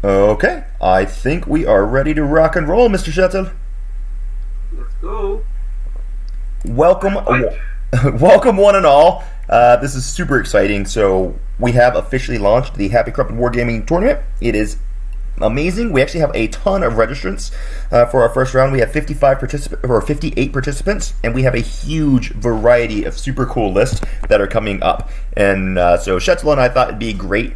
Okay, I think we are ready to rock and roll, Mr. Shetzel. Let's go. Welcome, welcome one and all. This is super exciting. So we have officially launched the Hypercrypt Wargaming Tournament. It is amazing. We actually have a ton of registrants for our first round. We have 58 participants, and we have a huge variety of super cool lists that are coming up. And so Shetzel and I thought it'd be great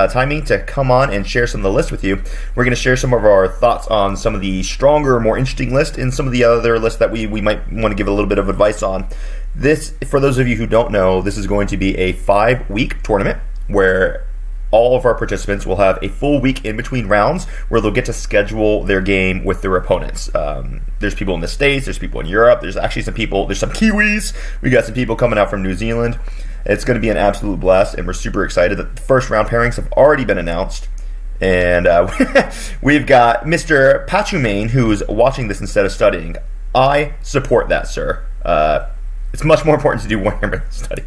timing to come on and share some of the lists with you. We're going to share some of our thoughts on some of the stronger, more interesting lists and some of the other lists that we might want to give a little bit of advice on. This, for those of you who don't know, this is going to be a 5-week tournament where all of our participants will have a full week in between rounds where they'll get to schedule their game with their opponents. There's people in the States, there's people in Europe, there's actually some Kiwis, we got some people coming out from New Zealand. It's going to be an absolute blast, and we're super excited that the first round pairings have already been announced. And we've got Mr. Patchumane, who's watching this instead of studying. I support that, sir. It's much more important to do Warhammer than study.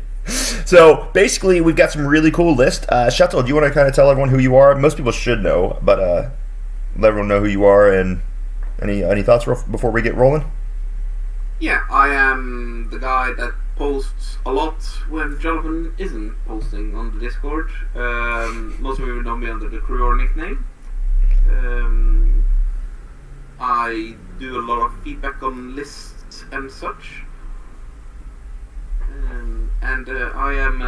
So basically, we've got some really cool lists. Shetzel, do you want to kind of tell everyone who you are? Most people should know, but let everyone know who you are and any thoughts before we get rolling? Yeah, I am the guy that posts a lot when Jonathan isn't posting on the Discord. Most of you know me under the crew nickname. I do a lot of feedback on lists and such. And I am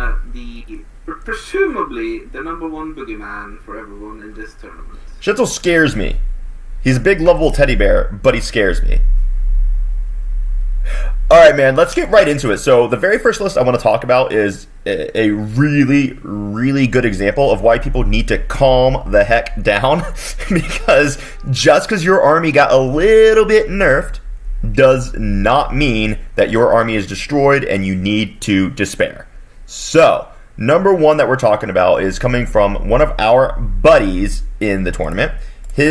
presumably the number one boogeyman for everyone in this tournament. Shetzel scares me. He's a big, lovable teddy bear, but he scares me. Alright, man, let's get right into it. So the very first list I want to talk about is a really, really good example of why people need to calm the heck down. Because just because your army got a little bit nerfed does not mean that your army is destroyed and you need to despair. So, number one that we're talking about is coming from one of our buddies in the tournament. He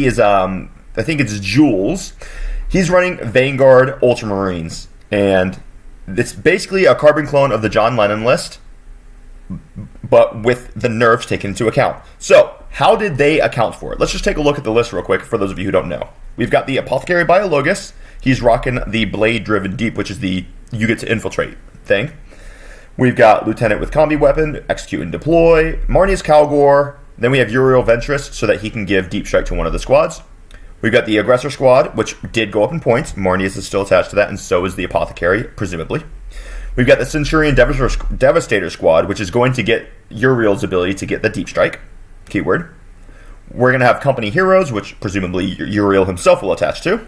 is, I think it's Jules. He's running Vanguard Ultramarines, and it's basically a carbon clone of the John Lennon list, but with the nerfs taken into account. So, how did they account for it? Let's just take a look at the list real quick for those of you who don't know. We've got the Apothecary Biologus. He's rocking the Blade-Driven Deep, which is the you get to infiltrate thing. We've got Lieutenant with Combi Weapon, Execute and Deploy, Marnius Calgore. Then we have Uriel Ventress so that he can give Deep Strike to one of the squads. We've got the Aggressor Squad, which did go up in points. Marnius is still attached to that, and so is the Apothecary, presumably. We've got the Centurion Devastator Squad, which is going to get Uriel's ability to get the Deep Strike. Keyword. We're going to have Company Heroes, which presumably Uriel himself will attach to.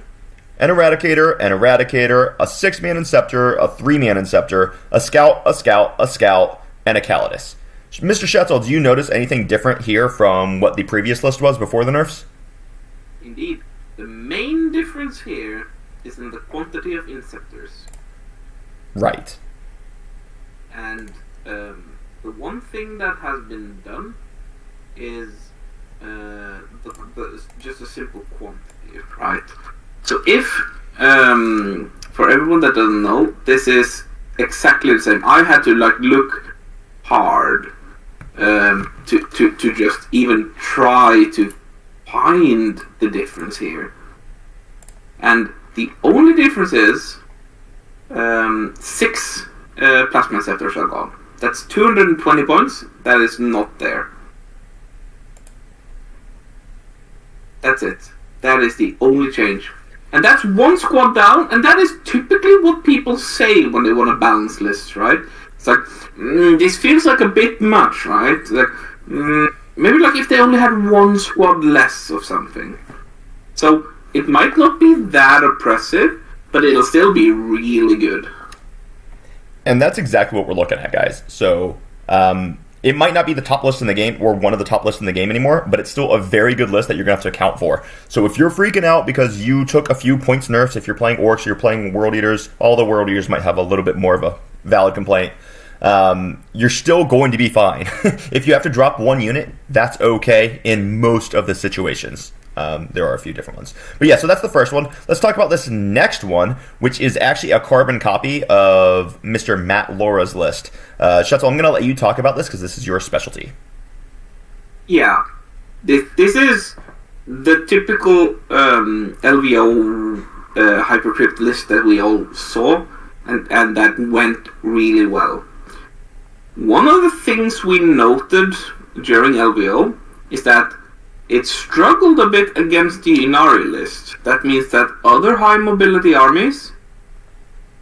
An Eradicator, a 6-man Inceptor, a 3-man Inceptor, a Scout, and a Calidus. Mr. Shetzel, do you notice anything different here from what the previous list was before the nerfs? Indeed. The main difference here is in the quantity of Inceptors. Right. And the one thing that has been done is just a simple quantity, right? So if, for everyone that doesn't know, this is exactly the same. I had to look hard to just even try to find the difference here. And the only difference is 6 Plasma Inceptors are gone. That's 220 points. That is not there. That's it. That is the only change. And that's one squad down, and that is typically what people say when they want to balance lists, right? It's like, this feels like a bit much, right? Like, maybe like if they only had one squad less of something. So, it might not be that oppressive, but it'll still be really good. And that's exactly what we're looking at, guys. So, it might not be the top list in the game or one of the top lists in the game anymore, but it's still a very good list that you're going to have to account for. So if you're freaking out because you took a few points nerfs, if you're playing Orcs or you're playing World Eaters, all the World Eaters might have a little bit more of a valid complaint. You're still going to be fine. If you have to drop one unit, that's okay in most of the situations. There are a few different ones. But yeah, so that's the first one. Let's talk about this next one, which is actually a carbon copy of Mr. Matt Laura's list. Shetzel, I'm going to let you talk about this because this is your specialty. Yeah. This is the typical LVO Hypercrypt list that we all saw, and that went really well. One of the things we noted during LVO is that it struggled a bit against the Inari list. That means that other high mobility armies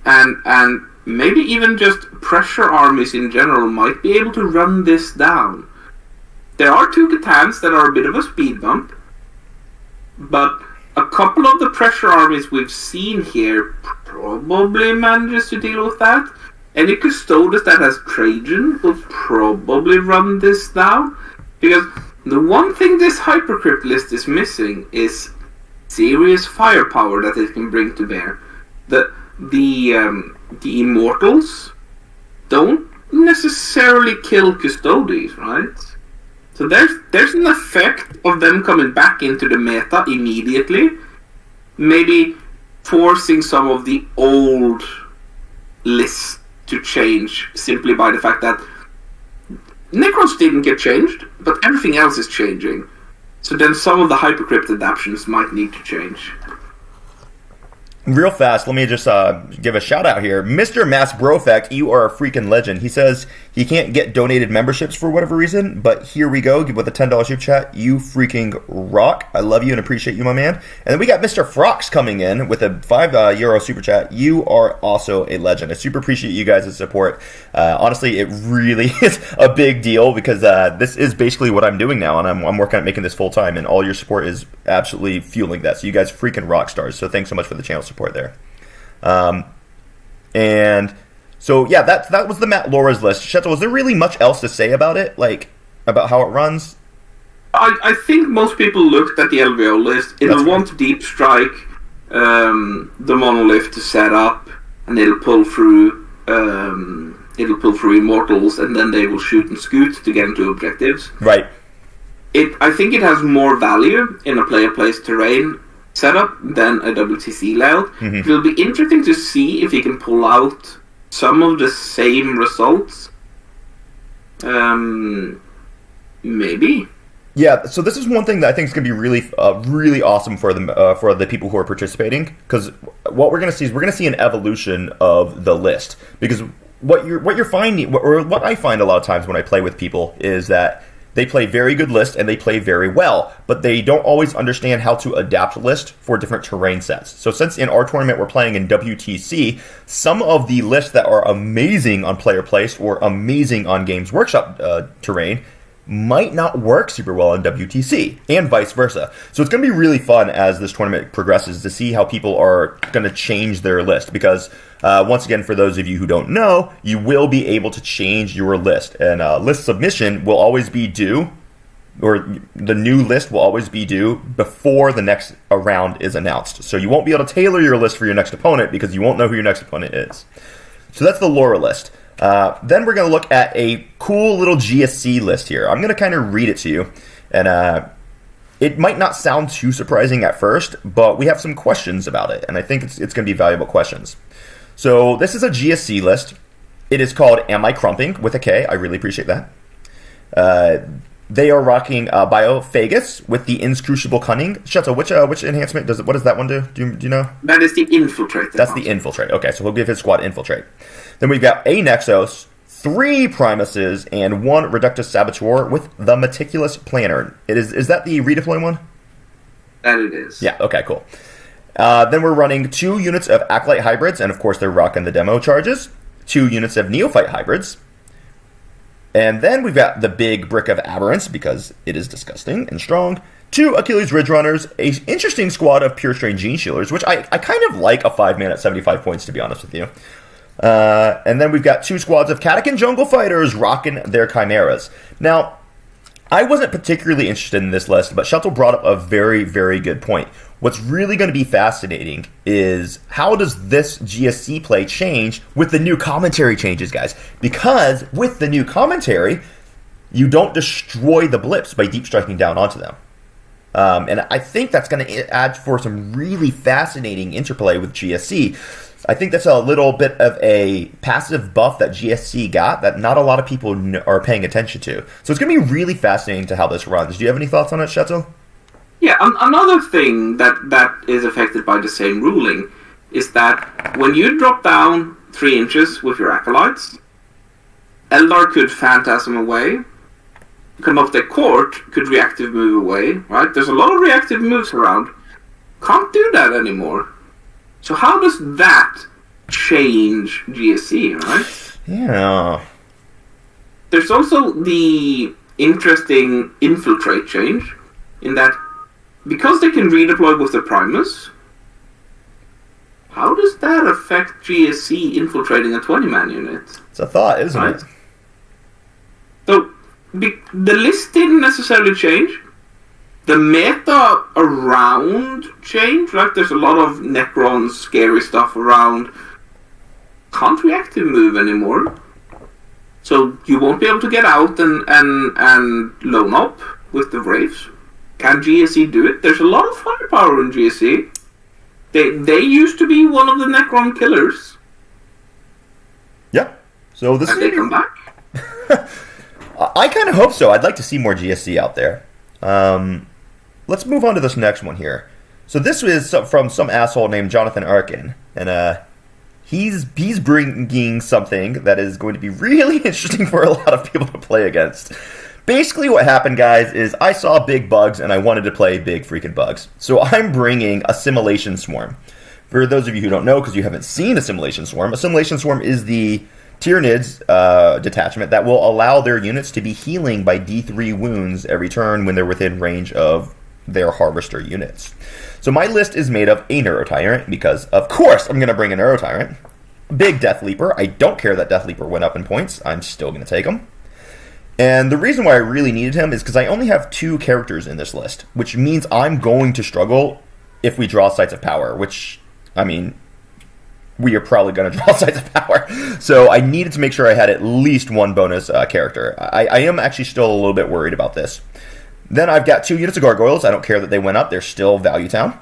and maybe even just pressure armies in general might be able to run this down. There are 2 Catans that are a bit of a speed bump, but a couple of the pressure armies we've seen here probably manages to deal with that. Any Custodes that has Trajan will probably run this down, because the one thing this Hypercrypt list is missing is serious firepower that it can bring to bear. The Immortals don't necessarily kill Custodes, right? So there's an effect of them coming back into the meta immediately, maybe forcing some of the old lists to change simply by the fact that Necrons didn't get changed, but everything else is changing. So then some of the Hypercrypt adaptations might need to change. Real fast, let me just give a shout out here. Mr. Mass Brofect, you are a freaking legend. He says he can't get donated memberships for whatever reason, but here we go with a $10 super chat. You freaking rock. I love you and appreciate you, my man. And then we got Mr. Frox coming in with a €5 super chat. You are also a legend. I super appreciate you guys' support. Honestly, it really is a big deal because this is basically what I'm doing now, and I'm working on making this full time, and all your support is absolutely fueling that. So you guys freaking rock stars. So thanks so much for the channel support there. And so yeah, that was the Matt Laura's list. Shetzel, was there really much else to say about it, like about how it runs? I think most people looked at the LVO list. It'll want Deep Strike, the monolith to set up, and it'll pull through Immortals, and then they will shoot and scoot to get into objectives. Right. I think it has more value in a player-placed terrain setup than a WTC layout. Mm-hmm. It'll be interesting to see if he can pull out some of the same results. Maybe. Yeah, so this is one thing that I think is going to be really, really awesome for the people who are participating, because what we're going to see is we're going to see an evolution of the list. Because what you're finding, or what I find a lot of times when I play with people, is that they play very good lists and they play very well, but they don't always understand how to adapt list for different terrain sets. So since in our tournament we're playing in WTC, some of the lists that are amazing on player placed or amazing on Games Workshop terrain might not work super well in WTC, and vice versa. So it's going to be really fun as this tournament progresses to see how people are going to change their list, because once again, for those of you who don't know, you will be able to change your list, and list submission will always be due, or the new list will always be due before the next round is announced. So you won't be able to tailor your list for your next opponent because you won't know who your next opponent is. So that's the Laura list. Then we're going to look at a cool little GSC list here. I'm going to kind of read it to you, and it might not sound too surprising at first, but we have some questions about it, and I think it's going to be valuable questions. So this is a GSC list. It is called Am I Crumping, with a K. I really appreciate that. They are rocking Biophagus with the Inscrutable Cunning. Shetzel, which enhancement what does that one do? Do you know? That is the Infiltrate. That's the Infiltrate. Okay, so he'll give his squad Infiltrate. Then we've got a Nexos, 3 Primuses, and 1 Reductus Saboteur with the Meticulous Planner. Is that the redeploy one? That it is. Yeah, okay, cool. Then we're running 2 units of Acolyte Hybrids, and of course they're rocking the demo charges. 2 units of Neophyte Hybrids. And then we've got the big brick of Aberrance, because it is disgusting and strong. 2 Achilles Ridge Runners, a interesting squad of Pure Strain Gene Shielders, which I kind of like a 5-man at 75 points, to be honest with you. And then we've got 2 squads of Catachan Jungle Fighters rocking their Chimeras. Now, I wasn't particularly interested in this list, but Shetzel brought up a very, very good point. What's really going to be fascinating is how does this GSC play change with the new commentary changes, guys? Because with the new commentary, you don't destroy the blips by deep striking down onto them. And I think that's going to add for some really fascinating interplay with GSC. I think that's a little bit of a passive buff that GSC got that not a lot of people are paying attention to. So it's going to be really fascinating to how this runs. Do you have any thoughts on it, Shetel? Yeah, another thing that is affected by the same ruling is that when you drop down 3 inches with your acolytes, Eldar could phantasm away. Canoptek Court could reactive move away, right? There's a lot of reactive moves around. Can't do that anymore. So how does that change GSC, right? Yeah. There's also the interesting infiltrate change, in that because they can redeploy with the Primus, how does that affect GSC infiltrating a 20-man unit? It's a thought, isn't it? So, the list didn't necessarily change. The meta around changed, right? There's a lot of Necron scary stuff around. Can't reactive move anymore. So you won't be able to get out and loan up with the Wraiths. Can GSE do it? There's a lot of firepower in GSE. They used to be one of the Necron killers. Yeah. So this Can they come back? I kind of hope so. I'd like to see more GSC out there. Let's move on to this next one here. So this is from some asshole named Jonathan Arkin, and he's bringing something that is going to be really interesting for a lot of people to play against. Basically what happened, guys, is I saw big bugs and I wanted to play big freaking bugs. So I'm bringing Assimilation Swarm. For those of you who don't know, because you haven't seen Assimilation Swarm is the Tyranids detachment that will allow their units to be healing by D3 wounds every turn when they're within range of their Harvester units. So my list is made of a Neurotyrant, because of course I'm going to bring a Neurotyrant. Big Death Leaper. I don't care that Death Leaper went up in points. I'm still going to take him. And the reason why I really needed him is because I only have 2 characters in this list, which means I'm going to struggle if we draw Sites of Power, which, I mean, we are probably going to draw Sites of Power. So I needed to make sure I had at least 1 bonus character. I am actually still a little bit worried about this. Then I've got 2 units of Gargoyles. I don't care that they went up. They're still Value Town.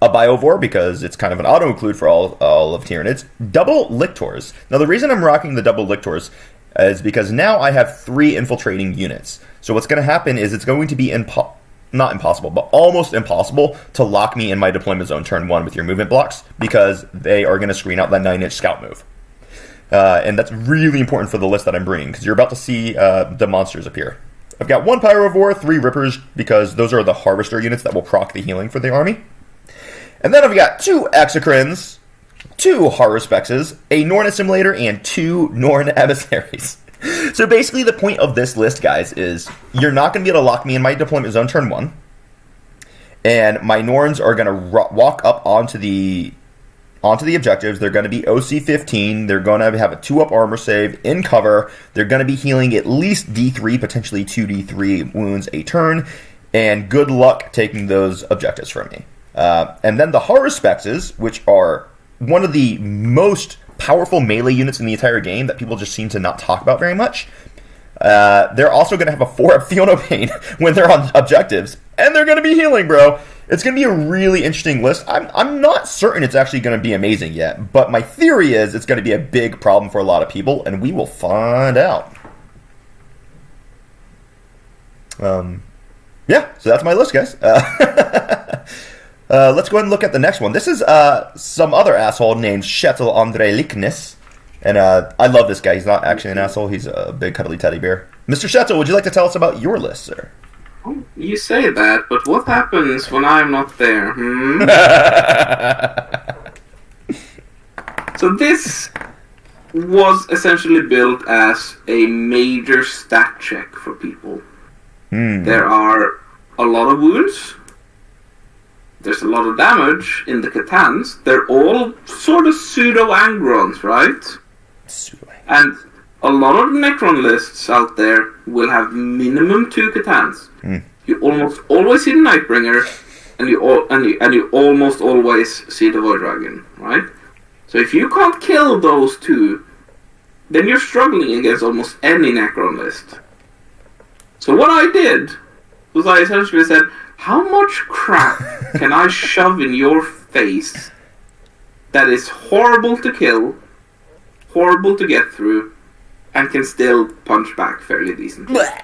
A Biovore, because it's kind of an auto-include for all of Tyranids. Double Lictors. Now, the reason I'm rocking the double Lictors is because now I have 3 infiltrating units. So what's going to happen is it's going to be not impossible, but almost impossible to lock me in my deployment zone turn 1 with your movement blocks, because they are going to screen out that 9-inch scout move. And that's really important for the list that I'm bringing, because you're about to see the monsters appear. I've got 1 Pyrovore, 3 Rippers, because those are the Harvester units that will proc the healing for the army. And then I've got 2 Exocrines, 2 Haruspexes, a Norn Assimilator, and 2 Norn Emissaries. So basically the point of this list, guys, is you're not going to be able to lock me in my deployment zone turn 1. And my Norns are going to walk up onto the objectives. They're going to be OC 15. They're going to have a 2-up armor save in cover. They're going to be healing at least D3, potentially 2D3 wounds a turn. And good luck taking those objectives from me. And then the Haruspexes, which are one of the most powerful melee units in the entire game that people just seem to not talk about very much. They're also going to have a 4-up Theonopane when they're on objectives. And they're going to be healing, bro. It's going to be a really interesting list. I'm not certain it's actually going to be amazing yet. But my theory is it's going to be a big problem for a lot of people. And we will find out. Yeah, so that's my list, guys. Let's go ahead and look at the next one. This is some other asshole named Shetel Andre Liknes. And I love this guy. He's not actually an asshole. He's a big cuddly teddy bear. Mr. Shetel, would you like to tell us about your list, sir? You say that, but what happens when I'm not there? So this was essentially built as a major stat check for people. There are a lot of wounds. There's a lot of damage in the Catans. They're all sort of pseudo-Angrons, right? And a lot of Necron lists out there will have minimum 2 Catans. You almost always see the Nightbringer, and you almost always see the Void Dragon, right? So if you can't kill those 2, then you're struggling against almost any Necron list. So what I did was I essentially said, how much crap can I shove in your face that is horrible to kill, horrible to get through, and can still punch back fairly decently. Blech.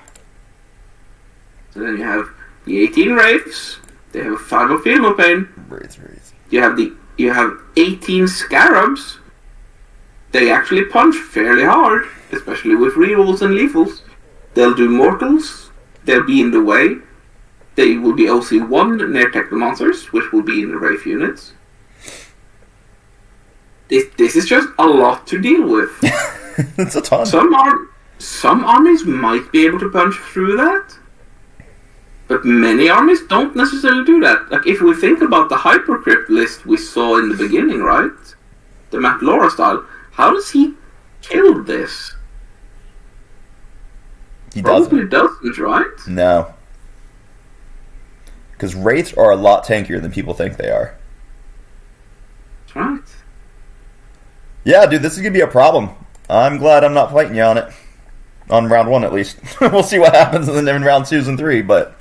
So then you have the 18 Wraiths. They have a 5 of Feel No Pain. Wraith. You have 18 Scarabs. They actually punch fairly hard, especially with rerolls and lethals. They'll do mortals. They'll be in the way. They will be OC1 near Techno Monsters, which will be in the Wraith units. This is just a lot to deal with. It's a ton. Some armies might be able to punch through that, but many armies don't necessarily do that. Like, if we think about the Hypercrypt list we saw in the beginning, right? The Matt Laura style, how does he kill this? He probably doesn't, right? No. Because Wraiths are a lot tankier than people think they are. That's right. Yeah, dude, this is going to be a problem. I'm glad I'm not fighting you on it. On round 1, at least. We'll see what happens in round 2s and 3, but...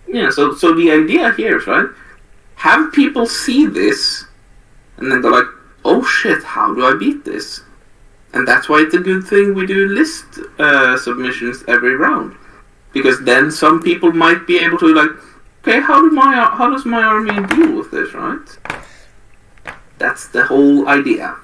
Yeah, so the idea here is, right, have people see this, and then they're like, oh shit, how do I beat this? And that's why it's a good thing we do list submissions every round. Because then some people might be able to, like, okay, how does my army deal with this, right? That's the whole idea.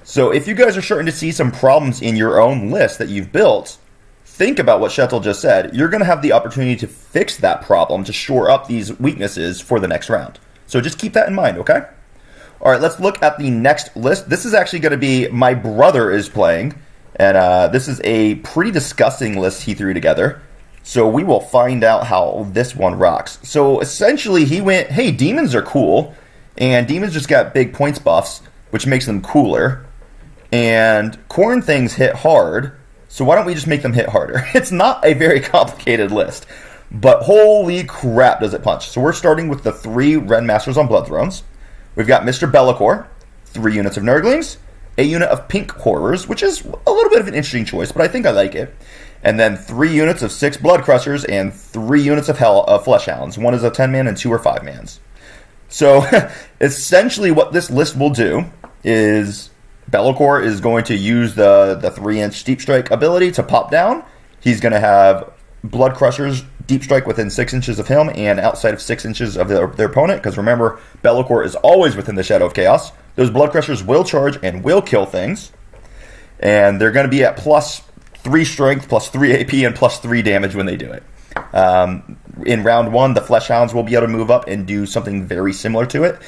So if you guys are starting to see some problems in your own list that you've built, think about what Shetel just said. You're going to have the opportunity to fix that problem, to shore up these weaknesses for the next round. So just keep that in mind, okay? All right, let's look at the next list. This is actually going to be my brother is playing, and this is a pretty disgusting list he threw together. So we will find out how this one rocks. So essentially he went, hey, demons are cool, and demons just got big points buffs, which makes them cooler. And corn things hit hard, so why don't we just make them hit harder? It's not a very complicated list, but holy crap does it punch. So we're starting with the 3 Ren Masters on Blood Thrones. We've got Mr. Be'lakor, 3 units of Nurglings, a unit of Pink Horrors, which is a little bit of an interesting choice, but I think I like it. And then 3 units of 6 Blood Crushers and 3 units of Flesh Hounds. 1 is a 10-man and 2 are 5-mans. So essentially what this list will do is Be'lakor is going to use the 3-inch Deep Strike ability to pop down. He's going to have Blood Crushers Deep Strike within 6 inches of him and outside of 6 inches of their opponent, because remember, Be'lakor is always within the Shadow of Chaos. Those Blood Crushers will charge and will kill things. And they're going to be at plus 3 strength, plus 3 AP, and plus 3 damage when they do it. In round 1, the Flesh Hounds will be able to move up and do something very similar to it.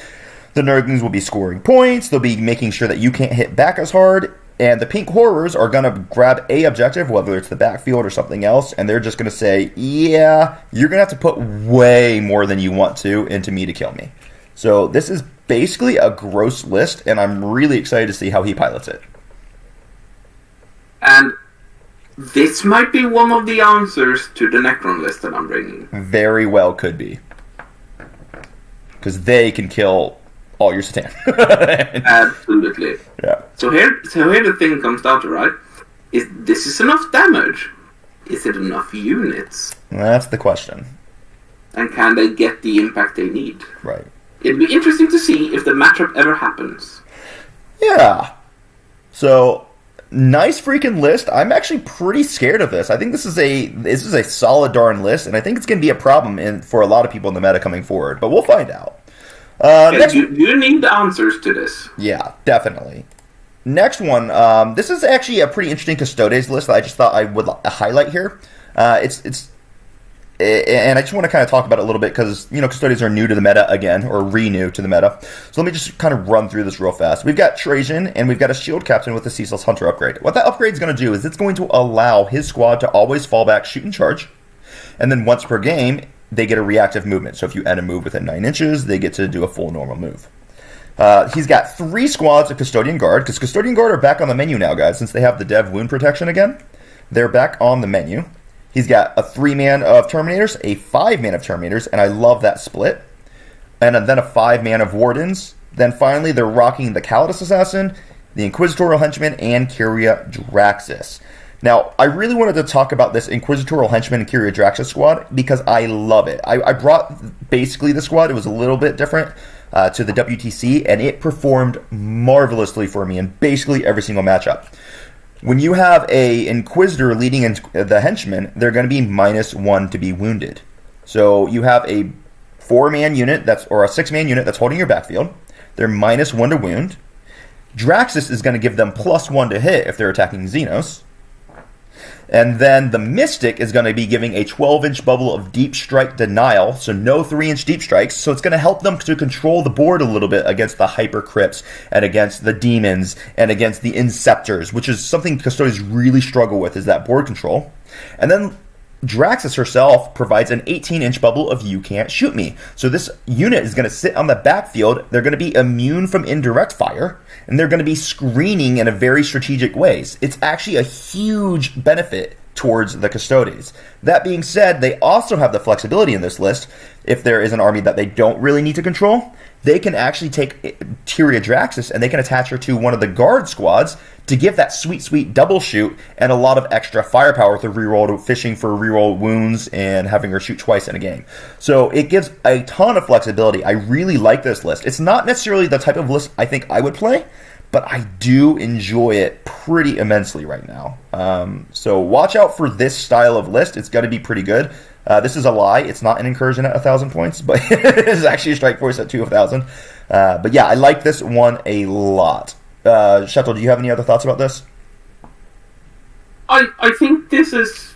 The Nurglings will be scoring points, they'll be making sure that you can't hit back as hard, and the Pink Horrors are going to grab a objective, whether it's the backfield or something else, and they're just going to say, yeah, you're going to have to put way more than you want to into me to kill me. So this is basically a gross list, and I'm really excited to see how he pilots it. And this might be one of the answers to the Necron list that I'm bringing. Very well could be. Because they can kill all your Satan. Absolutely. Yeah. So here the thing comes down to, right? Is this enough damage? Is it enough units? That's the question. And can they get the impact they need? Right. It'd be interesting to see if the matchup ever happens. Yeah. So, nice freaking list. I'm actually pretty scared of this. I think this is a solid darn list, and I think it's going to be a problem for a lot of people in the meta coming forward. But we'll find out. You need the answers to this. Yeah, definitely. Next one. This is actually a pretty interesting Custodes list that I just thought I would highlight here. And I just want to kind of talk about it a little bit because, Custodes are new to the meta again, or renew to the meta. So let me just kind of run through this real fast. We've got Trajan, and we've got a Shield Captain with the Ceaseless Hunter upgrade. What that upgrade is going to do is it's going to allow his squad to always fall back, shoot, and charge. And then once per game, they get a reactive movement. So if you end a move within 9 inches, they get to do a full normal move. He's got 3 squads of Custodian Guard, because Custodian Guard are back on the menu now, guys, since they have the Dev Wound Protection again. They're back on the menu. He's got a 3-man of Terminators, a 5-man of Terminators, and I love that split. And then a 5-man of Wardens. Then finally, they're rocking the Calidus Assassin, the Inquisitorial Henchman, and Kyria Draxus. Now, I really wanted to talk about this Inquisitorial Henchman and Kyria Draxus squad because I love it. I brought basically the squad. It was a little bit different, to the WTC, and it performed marvelously for me in basically every single matchup. When you have a Inquisitor leading in the henchmen, they're going to be -1 to be wounded. So you have a 4-man unit or a 6-man unit that's holding your backfield. They're -1 to wound. Draxus is going to give them +1 to hit if they're attacking Xenos. And then the Mystic is going to be giving a 12-inch bubble of deep strike denial, so no 3-inch deep strikes. So it's going to help them to control the board a little bit against the Hypercrypts and against the Demons and against the Inceptors, which is something Custodes really struggle with, is that board control. And then Draxus herself provides an 18-inch bubble of You Can't Shoot Me. So this unit is going to sit on the backfield. They're going to be immune from indirect fire, and they're going to be screening in a very strategic ways. It's actually a huge benefit towards the Custodes. That being said, they also have the flexibility in this list. If there is an army that they don't really need to control, they can actually take Tyria Draxus and they can attach her to one of the guard squads to give that sweet double shoot and a lot of extra firepower through reroll fishing for reroll wounds and having her shoot twice in a game. So it gives a ton of flexibility. I really like this list. It's not necessarily the type of list I think I would play, but I do enjoy it pretty immensely right now. So watch out for this style of list. It's going to be pretty good. This is a lie. It's not an incursion at 1,000 points, but it is actually a strike force at 2,000. But yeah, I like this one a lot. Shetel, do you have any other thoughts about this? I think this is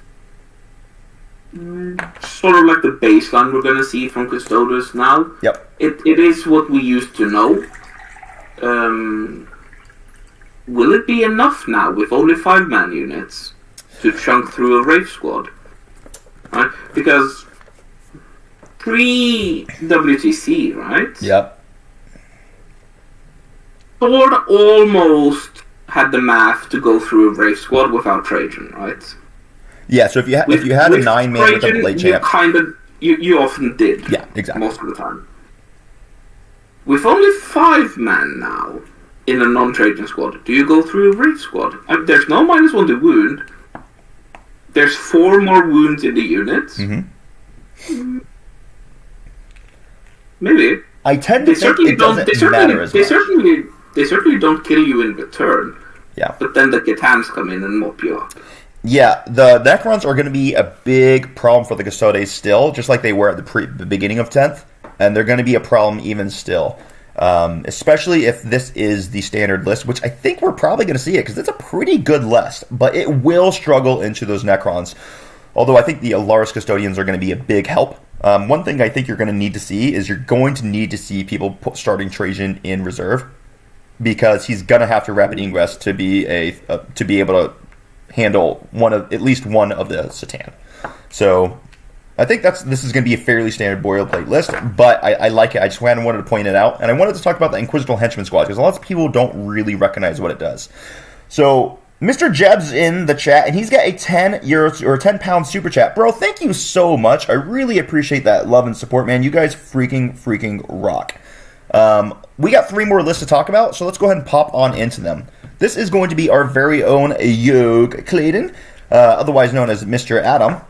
sort of like the baseline we're going to see from Custodes now. Yep. It is what we used to know. Will it be enough now with only 5-man units to chunk through a Wraith squad? Right? Because pre-WTC, right? Yep. Sword almost had the math to go through a Wraith squad without Trajan, right? Yeah, so if you had a 9-man with a Blade Champ, you often did. Yeah, exactly. Most of the time. With only 5-man now in a non-Trajan squad, do you go through a Wraith squad? There's no -1 to wound. There's 4 more wounds in the unit. Mm-hmm. Maybe. I tend to think it doesn't matter as much. They certainly don't kill you in return. Yeah. But then the Gitans come in and mop you up. Yeah, the Necrons are going to be a big problem for the Custodes still, just like they were at the beginning of 10th, and they're going to be a problem even still. Especially if this is the standard list, which I think we're probably going to see it, because it's a pretty good list, but it will struggle into those Necrons. Although I think the Alaris Custodians are going to be a big help. One thing I think you're going to need to see is you're going to need to see people starting Trajan in reserve, because he's going to have to rapid ingress to be able to handle at least one of the Satan. So I think this is going to be a fairly standard boilerplate list, but I like it. I just wanted to point it out, and I wanted to talk about the Inquisitorial Henchman Squad, because a lot of people don't really recognize what it does. So Mr. Jeb's in the chat, and he's got a €10 or £10 super chat. Bro, thank you so much. I really appreciate that love and support, man. You guys freaking rock. We got 3 more lists to talk about, so let's go ahead and pop on into them. This is going to be our very own Yog Clayton, otherwise known as Mr. Adam.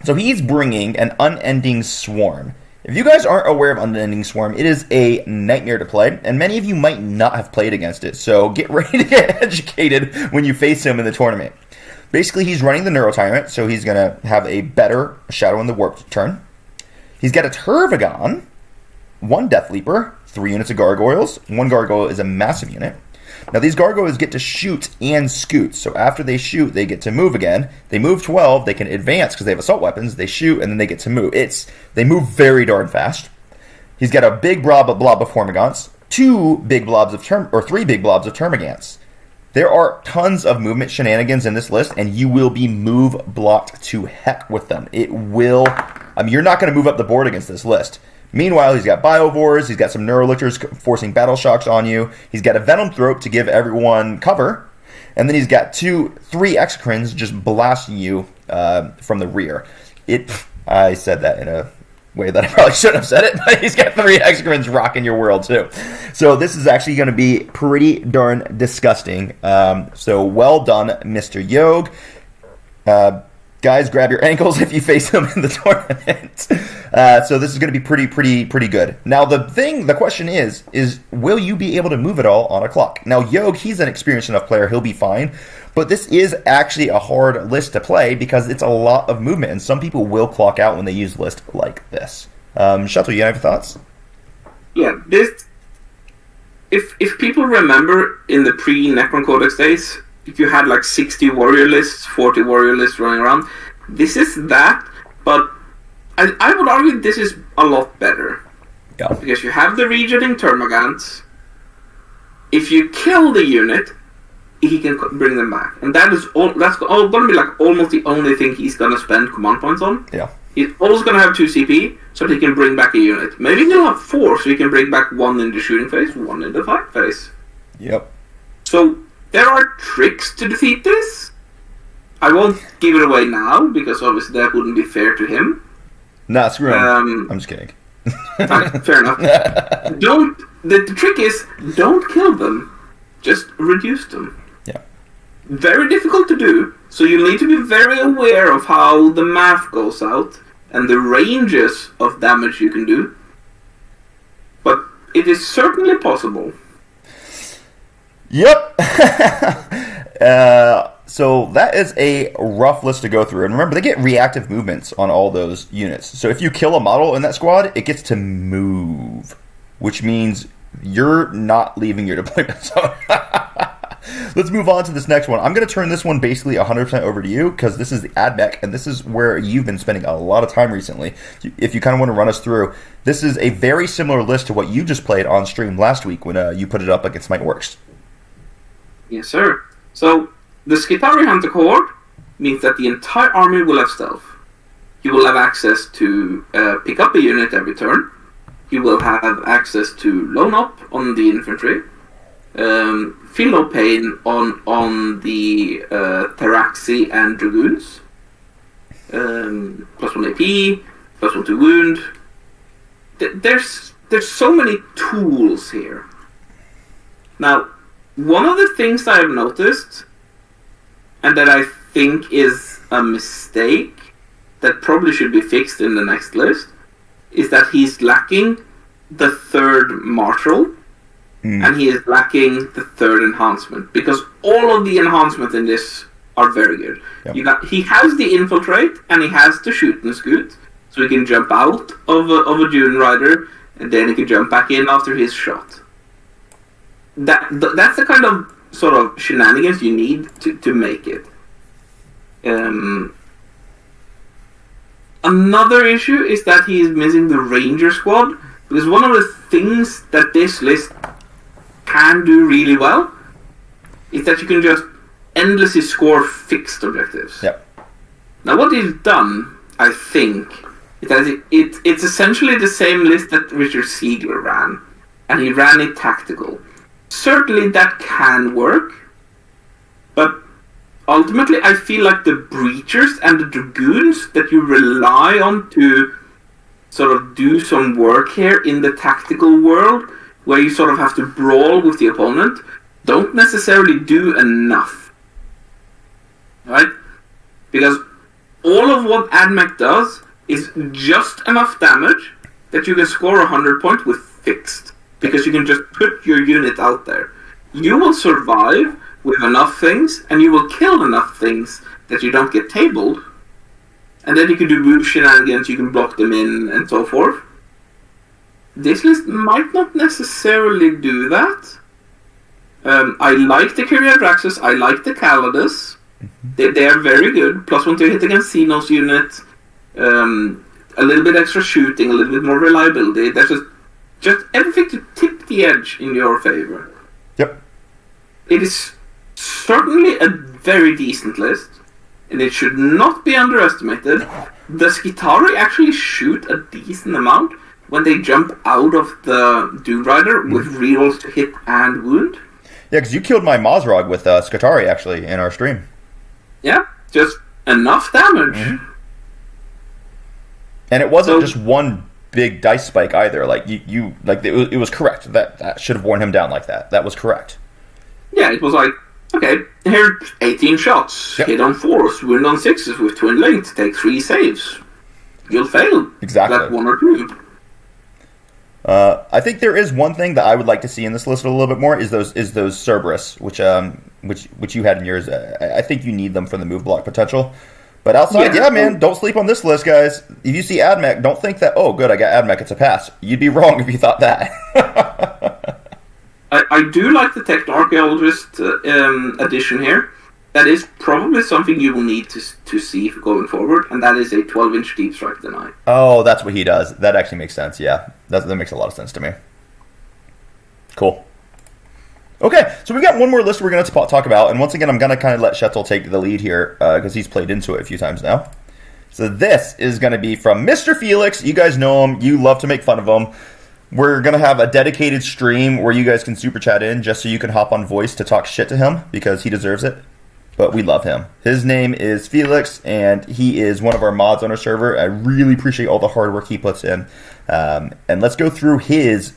So he's bringing an Unending Swarm. If you guys aren't aware of Unending Swarm, it is a nightmare to play, and many of you might not have played against it, so get ready to get educated when you face him in the tournament. Basically, he's running the Neuro Tyrant, so he's going to have a better Shadow in the Warp turn. He's got a Turvagon, 1 Death Leaper, 3 units of Gargoyles. 1 Gargoyle is a massive unit. Now, these Gargoyles get to shoot and scoot, so after they shoot, they get to move again. They move 12, they can advance because they have assault weapons, they shoot, and then they get to move. They move very darn fast. He's got a big blob of Formigants, 3 big blobs of Termagants. There are tons of movement shenanigans in this list, and you will be move blocked to heck with them. You're not going to move up the board against this list. Meanwhile, he's got Biovores, he's got some Neurolictors forcing Battle Shocks on you, he's got a Venom Throat to give everyone cover, and then he's got 3 Exocrines just blasting you from the rear. I said that in a way that I probably shouldn't have said it, but he's got 3 Exocrines rocking your world too. So this is actually going to be pretty darn disgusting. So well done, Mr. Yog. Guys, grab your ankles if you face him in the tournament. So this is going to be pretty good. Now the question is will you be able to move it all on a clock? Now Yogg, he's an experienced enough player, he'll be fine. But this is actually a hard list to play because it's a lot of movement, and some people will clock out when they use a list like this. Shuttle, you have thoughts? Yeah, this. If people remember in the pre-Necron Codex days, if you had like 60 warrior lists, 40 warrior lists running around, this is that, but I would argue this is a lot better. Yeah. Because you have the regenerating Termagants. If you kill the unit, he can bring them back, and that's going to be like almost the only thing he's going to spend command points on. Yeah. He's always going to have 2 CP, so that he can bring back a unit. Maybe he'll have 4, so he can bring back 1 in the shooting phase, 1 in the fight phase. Yep. So there are tricks to defeat this. I won't give it away now, because obviously that wouldn't be fair to him. Nah, screw him. I'm just kidding. Fair enough. The trick is, don't kill them. Just reduce them. Yeah. Very difficult to do, so you need to be very aware of how the math goes out and the ranges of damage you can do. But it is certainly possible. Yep. So that is a rough list to go through. And remember, they get reactive movements on all those units. So if you kill a model in that squad, it gets to move, which means you're not leaving your deployment zone. Let's move on to this next one. I'm going to turn this one basically 100% over to you because this is the AdMech, and this is where you've been spending a lot of time recently. If you kind of want to run us through, this is a very similar list to what you just played on stream last week when you put it up against Might Works. Yes, sir. So the Skitarii Hunter Cohort means that the entire army will have stealth. You will have access to pick up a unit every turn. You will have access to loan up on the infantry. Feel no pain on the Theraxi and Dragoons. +1 AP, +1 to wound. There's so many tools here. Now, one of the things that I've noticed, and that I think is a mistake that probably should be fixed in the next list, is that he's lacking the 3rd Marshal. And he is lacking the 3rd enhancement, because all of the enhancements in this are very good. Yep. He has the infiltrate, and he has the shoot and scoot, so he can jump out of a Dune Rider, and then he can jump back in after his shot. That's the kind of sort of shenanigans you need to make it. Another issue is that he is missing the Ranger squad, because one of the things that this list can do really well is that you can just endlessly score fixed objectives. Yep. Now what he's done, I think, is that it's essentially the same list that Richard Siegler ran, and he ran it tactical. Certainly that can work, but ultimately I feel like the Breachers and the Dragoons that you rely on to sort of do some work here in the tactical world, where you sort of have to brawl with the opponent, don't necessarily do enough. Right? Because all of what AdMech does is just enough damage that you can score 100 points with fixed. Because you can just put your unit out there. You will survive with enough things, and you will kill enough things that you don't get tabled. And then you can do move shenanigans, you can block them in, and so forth. This list might not necessarily do that. I like the Kyriadraxus, I like the Calidus. They are very good. +1 to hit against Xenos unit. A little bit extra shooting, a little bit more reliability. There's just everything to tip the edge in your favor. Yep. It is certainly a very decent list, and it should not be underestimated. The Skitarii actually shoot a decent amount when they jump out of the Dune Rider with rerolls to hit and wound. Yeah, because you killed my Mazrog with Skitarii, actually, in our stream. Yeah, just enough damage. And it wasn't just one big dice spike either. Like, it was correct. That should have worn him down like that. That was correct. Yeah, it was like, okay, here 18 shots, hit on 4s, wound on 6s with twin length, take 3 saves. you'll fail. Exactly. Like 1 or 2. I think there is one thing that I would like to see in this list a little bit more is those Cerberus, which you had in yours. I think you need them for the move block potential. But outside, yeah, man, don't sleep on this list, guys. If you see Admech, don't think that, oh, good, I got Admech, it's a pass. You'd be wrong if you thought that. I do like the Tech Archaeologist addition here. That is probably something you will need to see going forward, and that is a 12-inch deep strike deny. Oh, that's what he does. That actually makes sense, yeah. That makes a lot of sense to me. Cool. Okay, so we've got one more list we're going to talk about, and once again, I'm going to kind of let Shetel take the lead here, because he's played into it a few times now. So this is going to be from Mr. Felix. You guys know him. You love to make fun of him. We're going to have a dedicated stream where you guys can super chat in just so you can hop on voice to talk shit to him, because he deserves it. But we love him. His name is Felix, and he is one of our mods on our server. I really appreciate all the hard work he puts in. And let's go through his,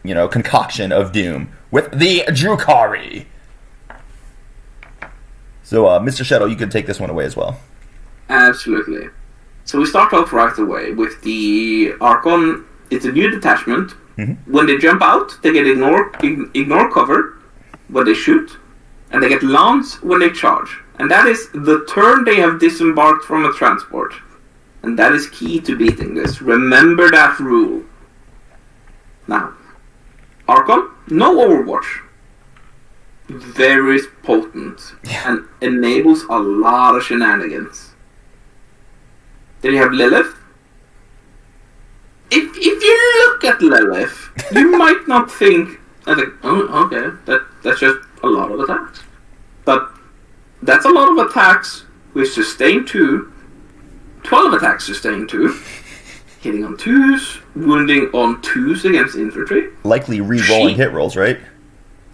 concoction of doom with the Drukhari. So, Mr. Shadow, you can take this one away as well. Absolutely. So we start off right away with the Archon. It's a new detachment. Mm-hmm. When they jump out, they get ignore cover when they shoot. And they get lance when they charge. And that is the turn they have disembarked from a transport. And that is key to beating this. Remember that rule. Now, Archon, no Overwatch. Very potent. Yeah. And enables a lot of shenanigans. Then you have Lilith. If you look at Lilith, you might not think, oh, okay, that's just a lot of attacks. But that's a lot of attacks with sustain 2, 12 attacks sustain 2, hitting on 2s, wounding on 2s against infantry. Likely re-rolling hit rolls, right?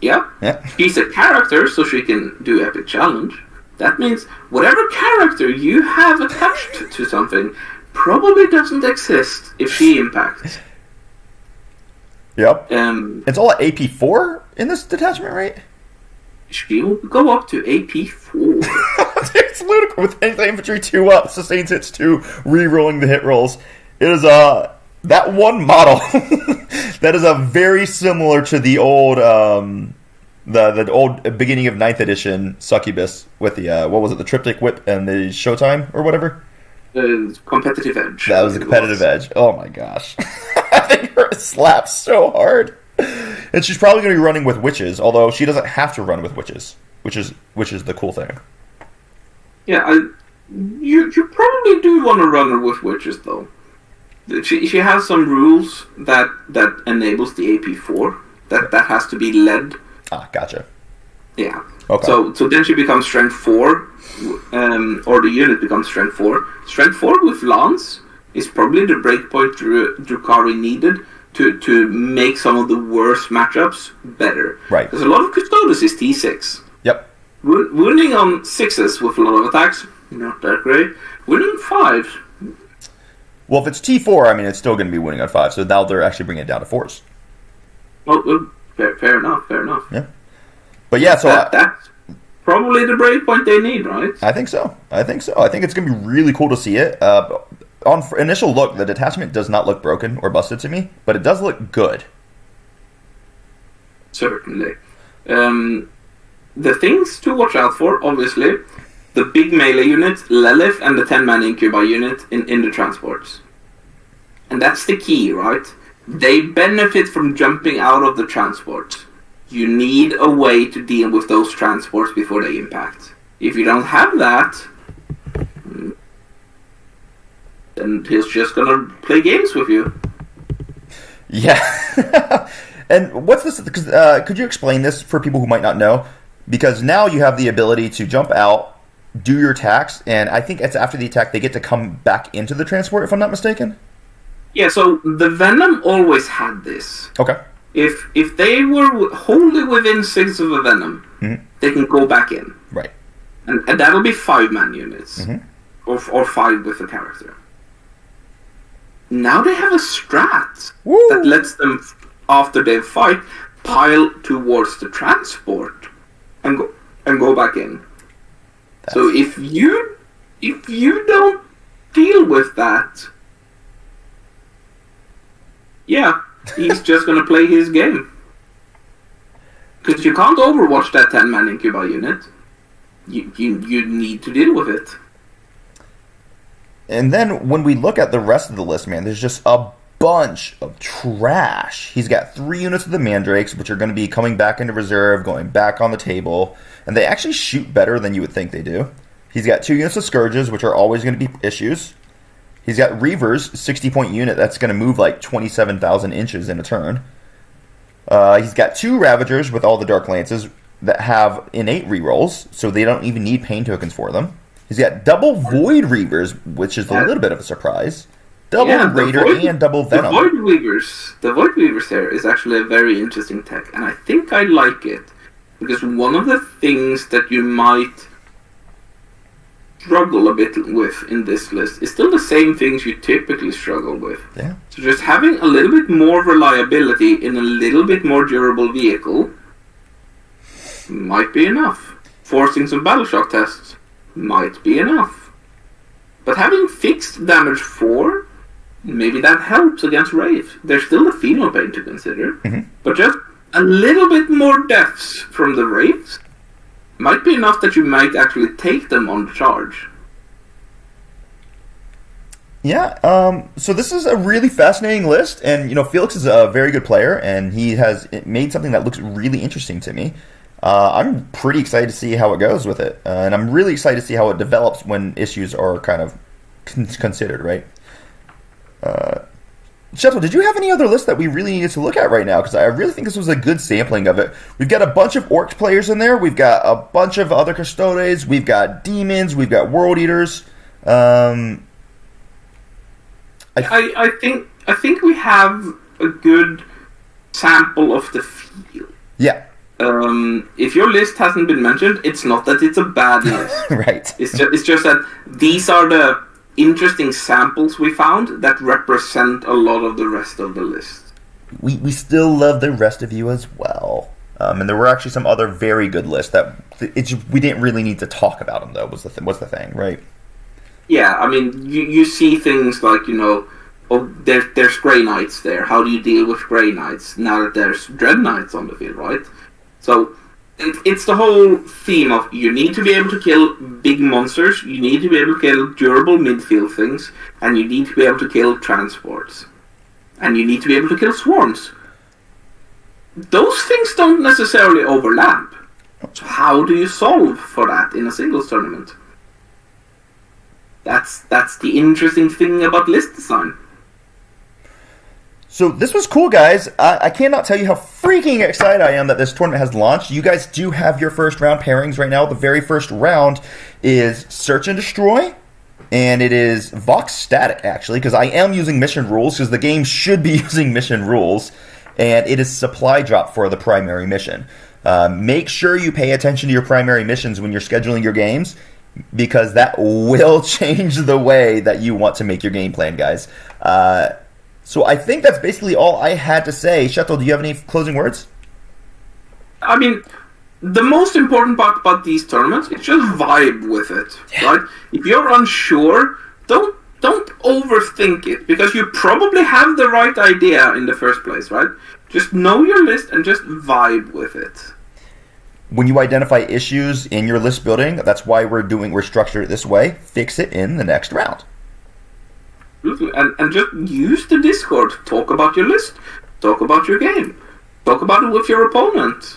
Yeah. She's a character, so she can do Epic Challenge. That means whatever character you have attached to something probably doesn't exist if she impacts. Yep. It's all at AP4 in this detachment, right? She will go up to AP4. It's ludicrous with infantry 2 up, sustains hits 2, re-rolling the hit rolls. It is that one model that is very similar to the old the old beginning of 9th edition Succubus with the what was it, the Triptych Whip and the Showtime or whatever. Competitive Edge. That was the Competitive Edge. Oh my gosh. I think her slaps so hard. And she's probably going to be running with witches, although she doesn't have to run with witches, which is the cool thing. Yeah, you probably do want to run her with witches, though. She has some rules that enables the AP4. That has to be led. Ah, gotcha. Yeah. Okay. So then she becomes Strength 4, or the unit becomes Strength 4. Strength 4 with Lance is probably the breakpoint Drukhari needed to make some of the worst matchups better. Right. Because a lot of Custodes is T6. Yep. Wounding on 6s with a lot of attacks, not that great. Wounding 5s. Well, if it's T4, I mean, it's still going to be winning on 5, so now they're actually bringing it down to 4s. Well, fair enough. Yeah. But yeah, so... That's probably the breakpoint they need, right? I think so. I think it's going to be really cool to see it. On initial look, the detachment does not look broken or busted to me, but it does look good. Certainly. The things to watch out for, obviously, the big melee unit, Lilith, and the 10-man incubi unit in the transports. And that's the key, right? They benefit from jumping out of the transport. You need a way to deal with those transports before they impact. If you don't have that, then he's just gonna play games with you. Yeah. And what's this? Could you explain this for people who might not know? Because now you have the ability to jump out, do your attacks, and I think it's after the attack they get to come back into the transport, if I'm not mistaken. Yeah, so the Venom always had this. Okay. If they were wholly within 6 of a Venom, mm-hmm. they can go back in. Right. And that'll be 5-man units. Mm-hmm. Or 5 with a character. Now they have a strat Woo! That lets them, after they fight, pile towards the transport and go back in. So if you don't deal with that, yeah, he's just going to play his game. Because you can't overwatch that 10-man Incubi unit. You need to deal with it. And then when we look at the rest of the list, man, there's just a bunch of trash. He's got 3 units of the Mandrakes, which are going to be coming back into reserve, going back on the table, and they actually shoot better than you would think they do. He's got 2 units of Scourges, which are always going to be issues. He's got Reavers, 60-point unit that's going to move like 27,000 inches in a turn. He's got 2 Ravagers with all the Dark Lances that have innate rerolls, so they don't even need pain tokens for them. He's got double Void Reavers, which is a little bit of a surprise. Double Raider and double Venom. The Void Weavers there is actually a very interesting tech, and I think I like it. Because one of the things that you might struggle a bit with in this list is still the same things you typically struggle with. Yeah. So just having a little bit more reliability in a little bit more durable vehicle might be enough. Forcing some battle shock tests might be enough. But having fixed damage 4, maybe that helps against Wraith. There's still the Phenopain to consider, but just a little bit more deaths from the Wraiths might be enough that you might actually take them on the charge. Yeah, so this is a really fascinating list, and, Felix is a very good player, and he has made something that looks really interesting to me. I'm pretty excited to see how it goes with it, and I'm really excited to see how it develops when issues are kind of considered, right? Shetel, did you have any other lists that we really needed to look at right now? Because I really think this was a good sampling of it. We've got a bunch of Orc players in there. We've got a bunch of other Custodes. We've got Demons. We've got World Eaters. I think we have a good sample of the field. Yeah. If your list hasn't been mentioned, it's not that it's a bad list. Right. It's just that these are the interesting samples we found that represent a lot of the rest of the list. We still love the rest of you as well. And there were actually some other very good lists that we didn't really need to talk about them, though, was the thing, right? Yeah, I mean, you see things like, there's Grey Knights there. How do you deal with Grey Knights now that there's Dread Knights on the field, right? So it's the whole theme of you need to be able to kill big monsters, you need to be able to kill durable midfield things, and you need to be able to kill transports. And you need to be able to kill swarms. Those things don't necessarily overlap. So how do you solve for that in a singles tournament? That's the interesting thing about list design. So this was cool, guys. I cannot tell you how freaking excited I am that this tournament has launched. You guys do have your first round pairings right now. The very first round is Search and Destroy, and it is Vox Static, actually, because I am using mission rules, because the game should be using mission rules, and it is Supply Drop for the primary mission. Make sure you pay attention to your primary missions when you're scheduling your games, because that will change the way that you want to make your game plan, guys. So I think that's basically all I had to say. Shetel, do you have any closing words? I mean, the most important part about these tournaments is just vibe with it, right? If you're unsure, don't overthink it, because you probably have the right idea in the first place, right? Just know your list and just vibe with it. When you identify issues in your list building, that's why we're structured this way. Fix it in the next round. And just use the Discord. Talk about your list. Talk about your game. Talk about it with your opponent.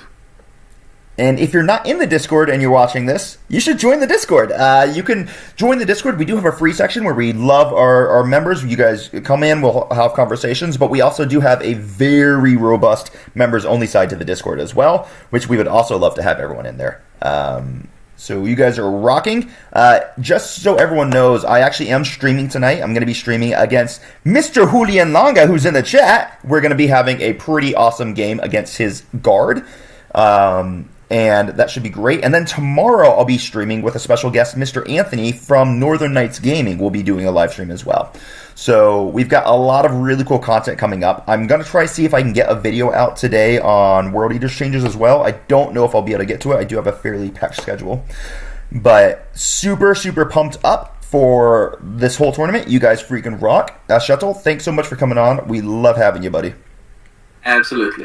And if you're not in the Discord and you're watching this, you should join the Discord. You can join the Discord. We do have a free section where we love our members. You guys come in, we'll have conversations, but we also do have a very robust members-only side to the Discord as well, which we would also love to have everyone in there. So you guys are rocking. Just so everyone knows, I actually am streaming tonight. I'm going to be streaming against Mr. Julian Longa, who's in the chat. We're going to be having a pretty awesome game against his guard. And that should be great. And then tomorrow I'll be streaming with a special guest, Mr. Anthony from Northern Knights Gaming. We'll be doing a live stream as well. So we've got a lot of really cool content coming up. I'm going to try to see if I can get a video out today on World Eaters changes as well. I don't know if I'll be able to get to it. I do have a fairly packed schedule. But super, super pumped up for this whole tournament. You guys freaking rock. Shuttle, thanks so much for coming on. We love having you, buddy. Absolutely.